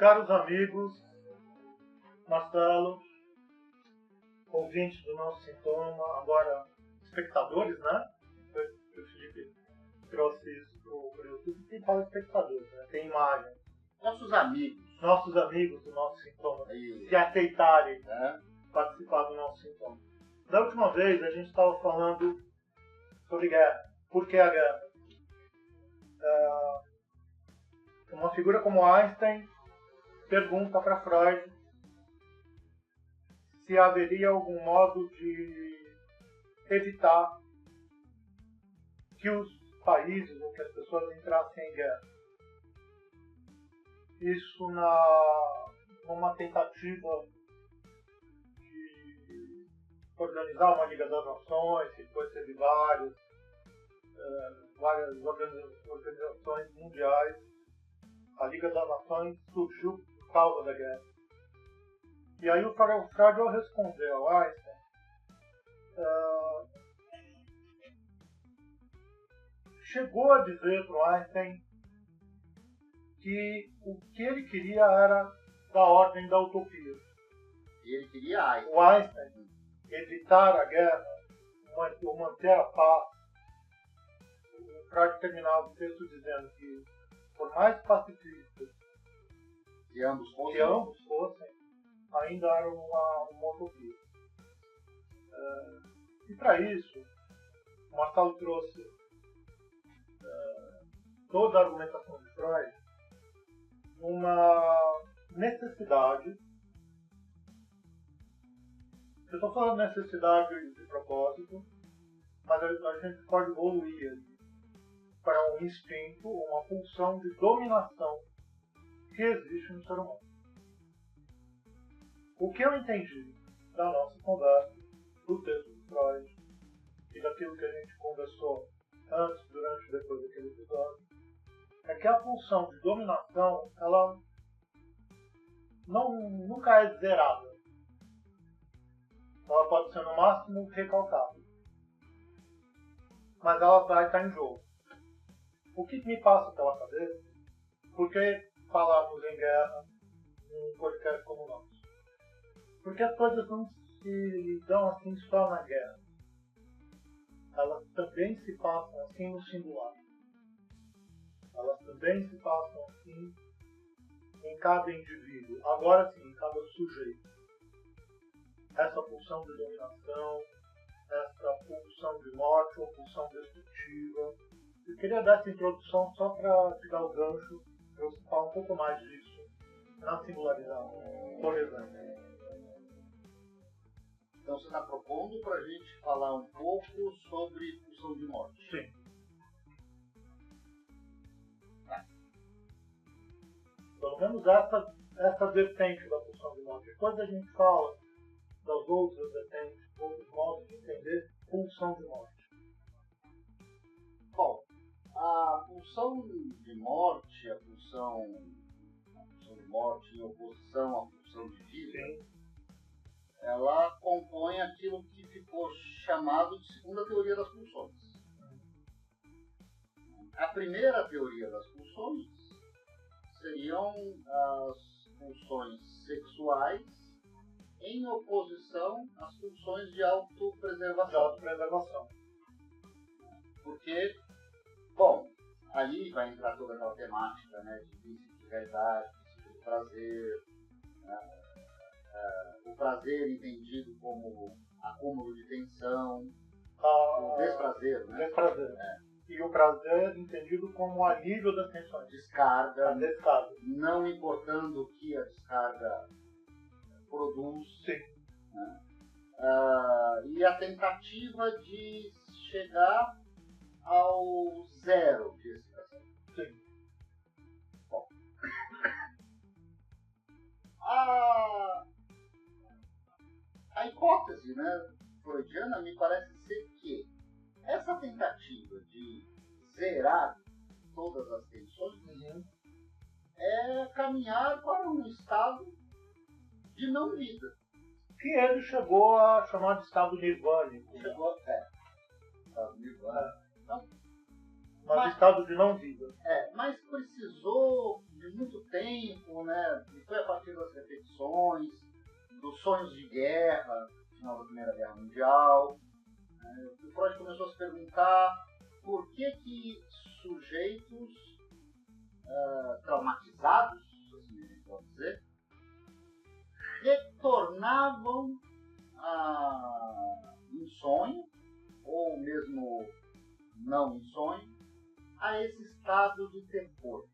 Caros amigos, Marcelo, ouvintes do nosso sintoma, agora espectadores, né? O Felipe trouxe isso para o YouTube. Tem para espectadores, né? Tem imagem. Nossos amigos Do nosso sintoma, se aceitarem participar do nosso sintoma. Da última vez a gente estava falando sobre guerra. Por que a guerra? Uma figura como Einstein pergunta para Freud se haveria algum modo de evitar que os países ou que as pessoas entrassem em guerra. Isso numa tentativa de organizar uma Liga das Nações, que depois teve várias organizações mundiais. A Liga das Nações surgiu por causa da guerra. E aí o Freud, ao responder ao Einstein, chegou a dizer para o Einstein que o que ele queria era da ordem da utopia. Ele queria o Einstein evitar a guerra, ou manter a paz. O Freud terminava o texto dizendo que, por mais pacifistas que ambos fossem, ainda era uma utopia. E para isso, o Marcelo trouxe toda a argumentação de Freud uma necessidade. Eu estou falando necessidade de propósito, mas a gente pode evoluir para um instinto, uma pulsão de dominação que existe no ser humano. O que eu entendi da nossa conversa, do texto de Freud e daquilo que a gente conversou antes, durante e depois daquele episódio, é que a pulsão de dominação, ela nunca é zerada. Ela pode ser no máximo recalcada. Mas ela vai estar em jogo. O que me passa pela cabeça, por que falarmos em guerra num podcast como o nosso? Porque as coisas não se dão assim só na guerra. Elas também se passam assim no singular. Elas também se passam assim em cada indivíduo. Agora sim, em cada sujeito. Essa pulsão de dominação, essa pulsão de morte ou pulsão destrutiva. Eu queria dar essa introdução só para te dar o gancho, para eu falar um pouco mais disso na singularidade, por exemplo. Então você está propondo para a gente falar um pouco sobre pulsão de morte? Sim. Pelo menos essa vertente da pulsão de morte. Depois a gente fala das outras vertentes, outros modos de entender pulsão de morte. Bom, a pulsão de morte, a pulsão de morte em oposição à pulsão de vida, Sim. Ela compõe aquilo que ficou chamado de segunda teoria das pulsões. A primeira teoria das pulsões seriam as pulsões sexuais em oposição às pulsões de autopreservação. Porque, bom, aí vai entrar toda aquela temática, né, de princípio de realidade, princípio de prazer, né, o prazer entendido como acúmulo de tensão, o desprazer, né? Desprazer. E o prazer entendido como alívio das tensões. Descarga. A descarga. Não importando o que a descarga produz. Sim. Né? E a tentativa de chegar ao zero de excitação. Sim. Bom. A hipótese, né, freudiana me parece ser que essa tentativa de zerar todas as tensões é caminhar para um estado de não vida. Que ele chegou a chamar de estado nirvânico. Estado nirvânico. Então, mas estado de não vida. Mas precisou de muito tempo, né? E foi a partir das repetições, dos sonhos de guerra, no final da Primeira Guerra Mundial, né? O Freud começou a se perguntar por que sujeitos traumatizados, assim a gente pode dizer, retornavam em sonho, ou mesmo não em sonho, a esse estado de terror.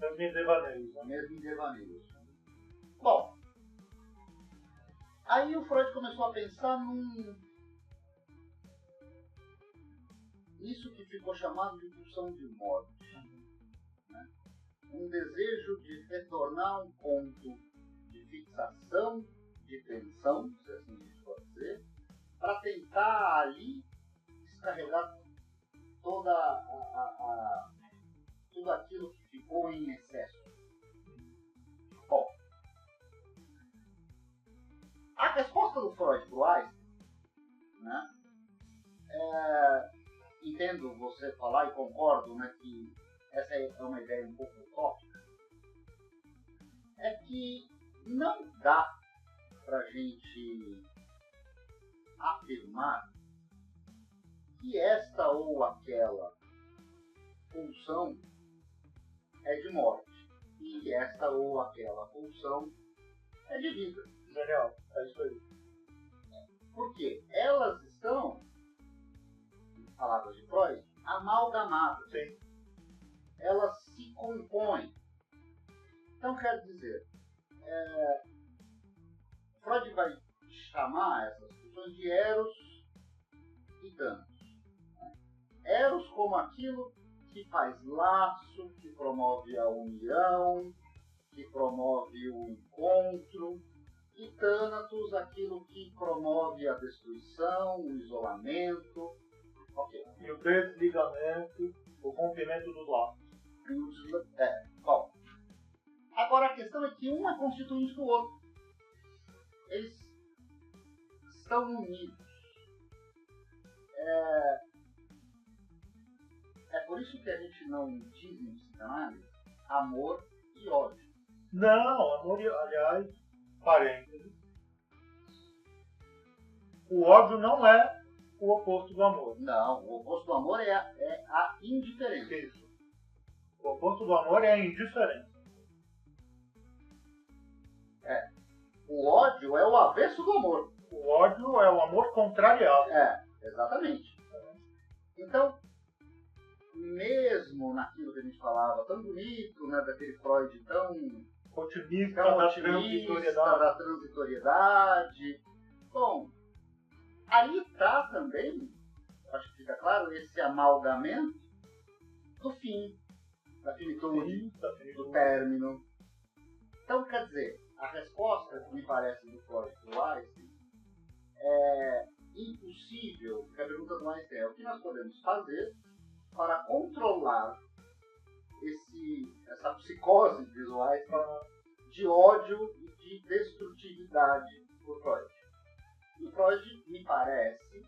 Mesmo em devaneios. Né? Mesmo em devaneios. Bom, aí o Freud começou a pensar nisso que ficou chamado de pulsão de morte. Né? Um desejo de retornar a um ponto de fixação, de tensão, se assim a gente pode dizer, para tentar ali descarregar tudo aquilo que ficou em excesso. Bom, a resposta do Freud para o Einstein, né, entendo você falar e concordo, né, que essa é uma ideia um pouco utópica, é que não dá para a gente afirmar que esta ou aquela pulsão é de morte e esta ou aquela pulsão é de vida. Genial, é isso aí. Porque elas estão, em palavras de Freud, amalgamadas. Sim. Elas se compõem. Então, quer dizer, Freud vai chamar essas pulsões de Eros e Thanatos. Eros como aquilo que faz laço, que promove a união, que promove o encontro, e Thanatos aquilo que promove a destruição, o isolamento, okay. E o desligamento, o rompimento dos laços. Bom. Agora a questão é que um é constituinte do outro. Eles estão unidos. É por isso que a gente não diz em psicanálise amor e ódio. Não, amor, aliás, parênteses. O ódio não é o oposto do amor. Não, o oposto do amor é a indiferença. Isso. O oposto do amor é a indiferença. O ódio é o avesso do amor. O ódio é o amor contrariado. Exatamente. Então, mesmo naquilo que a gente falava tão bonito, né, daquele Freud tão Otimista da transitoriedade. Bom, aí está também, acho que fica claro, esse amalgamento do fim, da finitude, do término. Então, quer dizer, a resposta que me parece do Freud para o Einstein é impossível, porque a pergunta do Einstein é o que nós podemos fazer para controlar essa psicose visual de ódio e de destrutividade por Freud. E Freud me parece,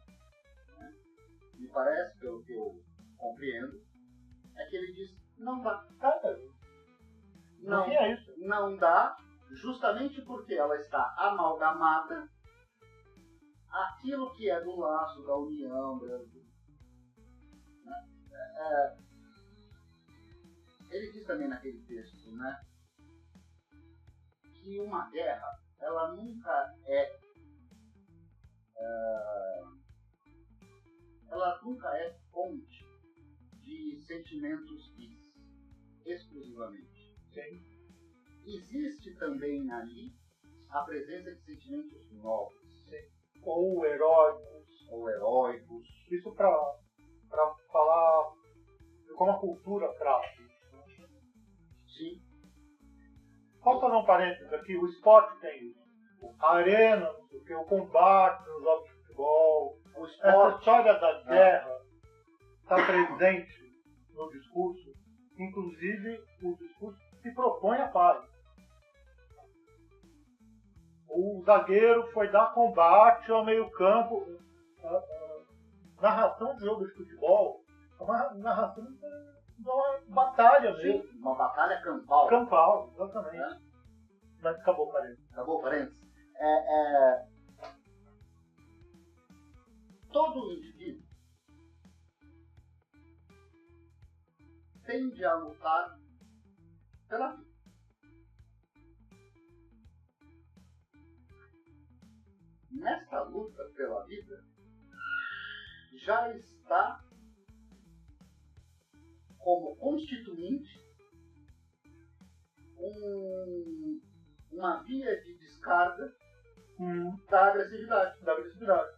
pelo que eu compreendo, é que ele diz, não dá. Não dá, justamente porque ela está amalgamada aquilo que é do laço, da união, ele diz também naquele texto, né, que uma guerra, ela nunca é fonte de sentimentos exclusivamente. Sim. Existe também ali a presença de sentimentos novos. Sim. Ou heróicos. Isso para falar de como a cultura trata. Sim. Posso fazer um parênteses aqui? O esporte tem isso. A arena, porque o combate nos jogos de futebol, essa história da guerra está presente no discurso, inclusive o discurso que propõe a paz. O zagueiro foi dar combate ao meio-campo. Narração de jogo de futebol é uma narração uma batalha Sim, mesmo. uma batalha campal. Campal, exatamente. Né? Mas acabou o parênteses. Acabou o parênteses? Todo indivíduo tende a lutar pela vida. Nesta luta pela vida, já está como constituinte uma via de descarga da agressividade. Da agressividade.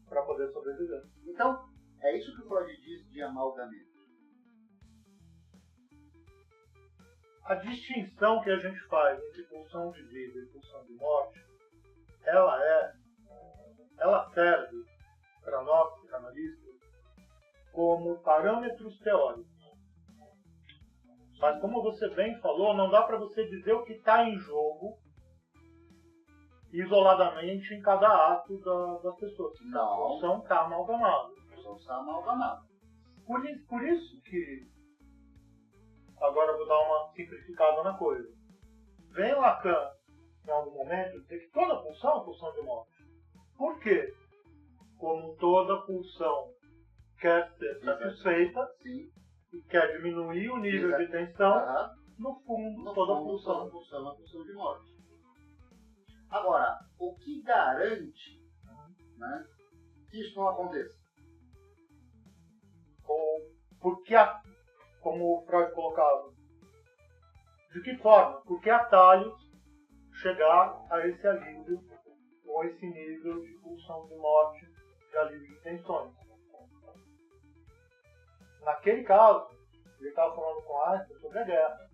Para poder sobreviver. Então, é isso que o Freud diz de amalgamento. A distinção que a gente faz entre pulsão de vida e pulsão de morte, ela serve para nós, psicanalistas, como parâmetros teóricos. Mas como você bem falou, não dá para você dizer o que está em jogo isoladamente em cada ato das pessoas. Não. A pulsão está amalgamada. A pulsão está amalgamada. Por isso que, agora eu vou dar uma simplificada na coisa. Vem Lacan, em algum momento, dizer que toda pulsão é pulsão de morte. Por quê? Como toda pulsão quer ser satisfeita, sim, e quer diminuir o nível de tensão, no fundo, toda pulsão é pulsão de morte. Agora, o que garante, né, que isso não aconteça? Porque, como o Freud colocava, de que forma? Porque atalhos chegar a esse alívio ou a esse nível de pulsão de morte, de alívio de tensões. Naquele caso, ele estava falando com Einstein sobre a guerra.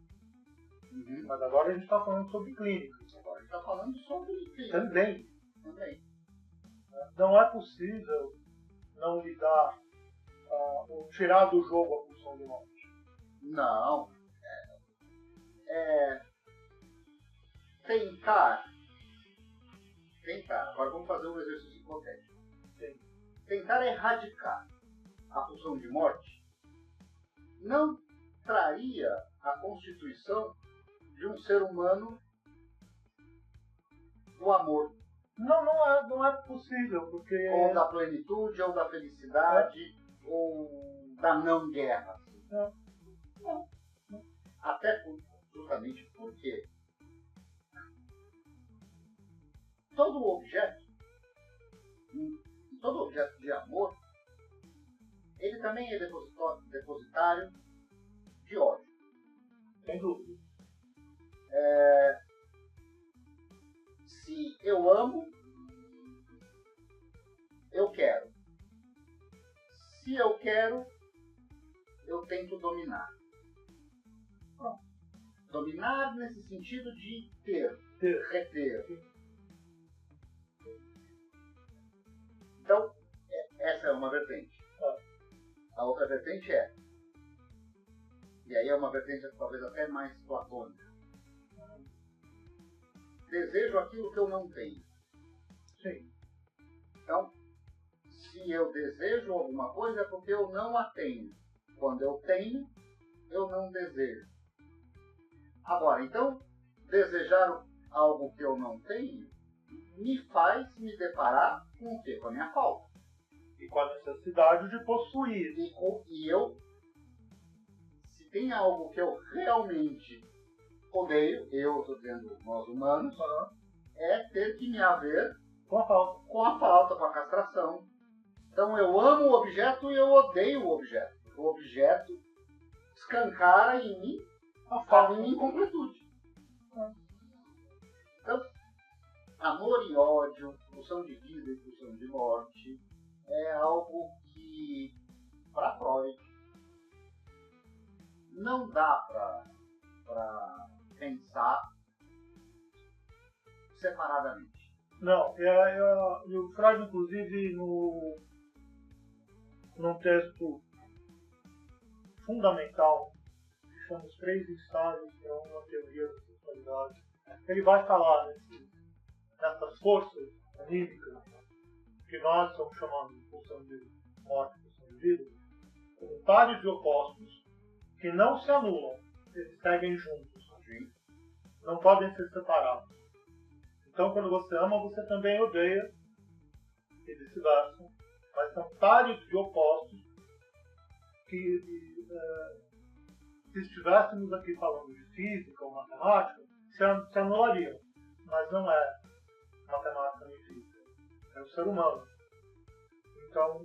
Mas agora a gente está falando sobre clínica. Agora a gente está falando sobre clínica. Também. Não é possível não lidar ou tirar do jogo a pulsão de morte. Não. Tentar. Agora vamos fazer um exercício hipotético. Tentar erradicar a pulsão de morte não traria a constituição de um ser humano do amor. Não é possível, porque... Ou da plenitude, ou da felicidade, ou da não-guerra. Não. Até justamente porque todo objeto de amor, ele também é depositário de ódio. Sem dúvida. Se eu amo, eu quero. Se eu quero, eu tento dominar. Dominar nesse sentido de reter. Então, essa é uma vertente. A outra vertente e aí é uma vertente talvez até mais platônica. Desejo aquilo que eu não tenho. Sim. Então, se eu desejo alguma coisa é porque eu não a tenho. Quando eu tenho, eu não desejo. Agora, então, desejar algo que eu não tenho me faz me deparar com o quê? Com a minha falta. E com a necessidade de possuir. E eu, se tem algo que eu realmente odeio, eu estou dizendo nós humanos, é ter que me haver com a falta, com a castração. Então eu amo o objeto e eu odeio o objeto. O objeto escancara em mim a minha incompletude. Então, amor e ódio, pulsão de vida e pulsão de morte, é algo que, para Freud, não dá para pensar separadamente. Não, e o Freud, inclusive, num texto fundamental, que chama Os Três Estágios para uma Teoria da Sexualidade, ele vai falar nessas forças anímicas que nós estamos chamando de pulsão de morte, pulsão de vida, como pares de opostos que não se anulam, eles seguem juntos. Sim. Não podem ser separados. Então, quando você ama, você também odeia, e vice-versa. Mas são pares de opostos que, se estivéssemos aqui falando de física ou matemática, se anulariam. Mas não é matemática nem física. É o ser humano. Então,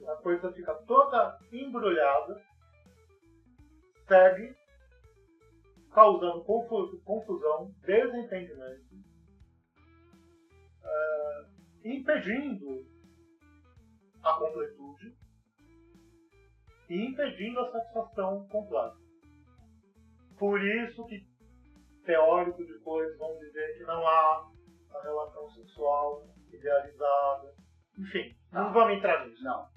a coisa fica toda embrulhada, segue, causando confusão, desentendimento, impedindo a completude e impedindo a satisfação completa. Por isso que teóricos depois vão dizer que não há a relação sexual idealizada. Enfim, não vamos entrar nisso. Não,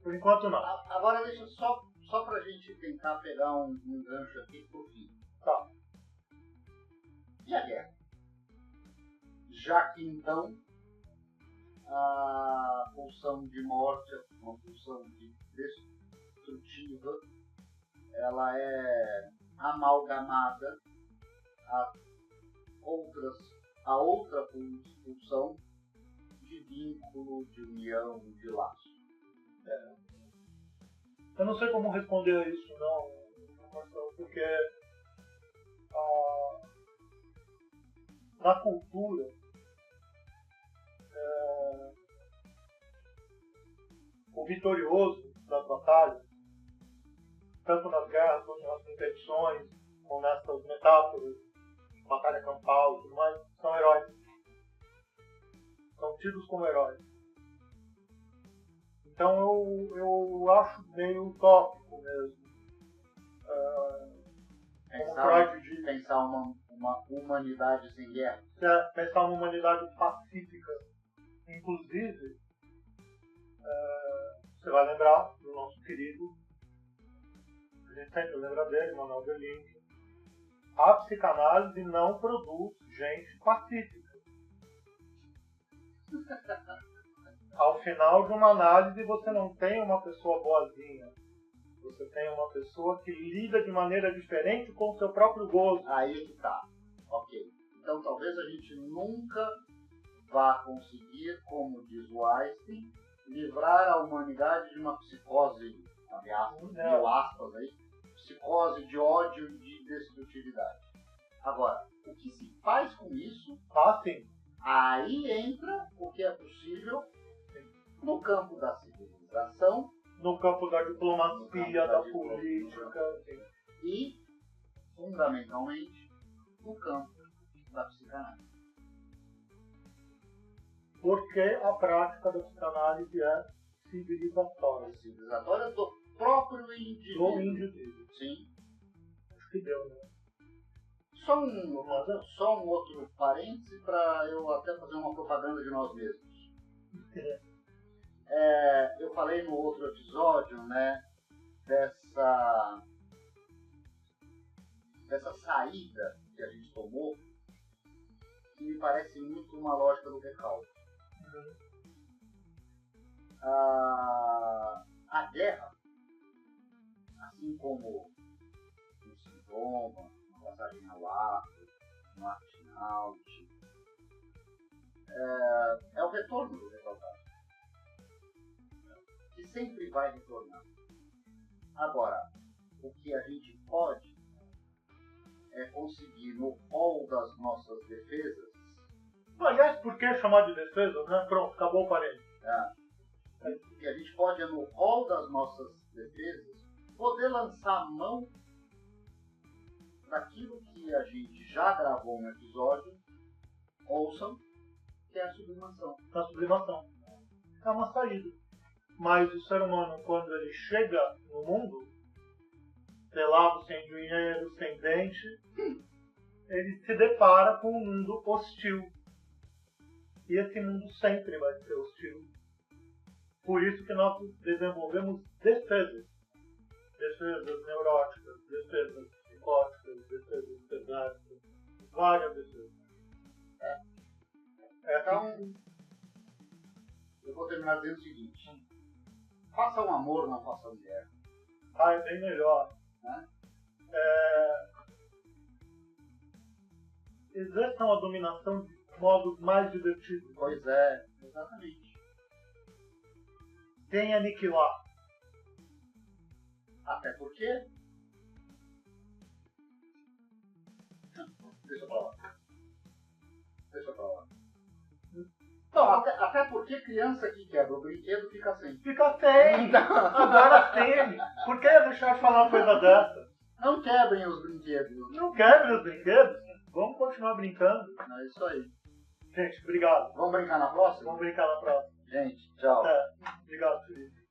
por enquanto não. Agora deixa só pra gente tentar pegar um gancho aqui pro fim. Tá. E a guerra? Já que então a pulsão de morte, uma pulsão destrutiva, ela é amalgamada a outra pulsão de vínculo, de união, de laço. Eu não sei como responder a isso, não, porque na cultura o vitorioso das batalhas, tanto nas guerras quanto nas competições, ou nessas metáforas, batalha campal e tudo mais, são heróis. São tidos como heróis. Então eu acho meio utópico mesmo. Pensar uma humanidade sem guerra. Pensar uma humanidade pacífica. Inclusive, você vai lembrar do nosso querido, a gente sempre lembra dele, Manuel Dell'Inque. A psicanálise não produz gente pacífica. Ao final de uma análise, você não tem uma pessoa boazinha. Você tem uma pessoa que lida de maneira diferente com o seu próprio gozo. Aí que tá. Ok. Então talvez a gente nunca vá conseguir, como diz o Einstein, livrar a humanidade de uma psicose, mil aspas aí, psicose de ódio e de destrutividade. Agora, o que se faz com isso? Sim. Aí entra o que é possível no campo da civilização, no campo da diplomacia, da política e, fundamentalmente, no campo da psicanálise. Porque a prática da psicanálise é civilizatória. Civilizatória do próprio indivíduo. Do indivíduo. Sim. Acho que deu, né? Só um outro parêntese para eu até fazer uma propaganda de nós mesmos. Eu falei no outro episódio, né, dessa saída que a gente tomou, que me parece muito uma lógica do recalque. A guerra, assim como um sintoma, uma passagem ao ato, um act-out, é o retorno do recalcado, que sempre vai retornar. Agora, o que a gente pode é conseguir, no rol das nossas defesas... Aliás, por que chamar de defesa, né? Pronto, acabou o parênteses. O que a gente pode é, no rol das nossas defesas, poder lançar a mão daquilo que a gente já gravou no episódio, ouçam, que é a sublimação. A sublimação. É uma saída. Mas o ser humano, quando ele chega no mundo, pelado, sem dinheiro, sem dente, ele se depara com um mundo hostil. E esse mundo sempre vai ser hostil. Por isso que nós desenvolvemos defesas. Defesas neuróticas, defesas psicóticas, defesas perversas, várias defesas. Então, eu vou terminar dizendo o seguinte. Façam amor, não façam guerra. Ah, é bem melhor. Né? Exerçam a dominação de modos mais divertidos. Pois é, exatamente. Sem aniquilar. Até porque... Deixa pra lá. Deixa pra lá. Não, até porque criança que quebra o brinquedo fica sem. Fica sem. Agora tem. Por que deixar de falar uma coisa dessa? Não quebrem os brinquedos. Não quebre os brinquedos. Vamos continuar brincando. É isso aí. Gente, obrigado. Vamos brincar na próxima? Vamos brincar na próxima. Gente, tchau. Até. Obrigado, Felipe.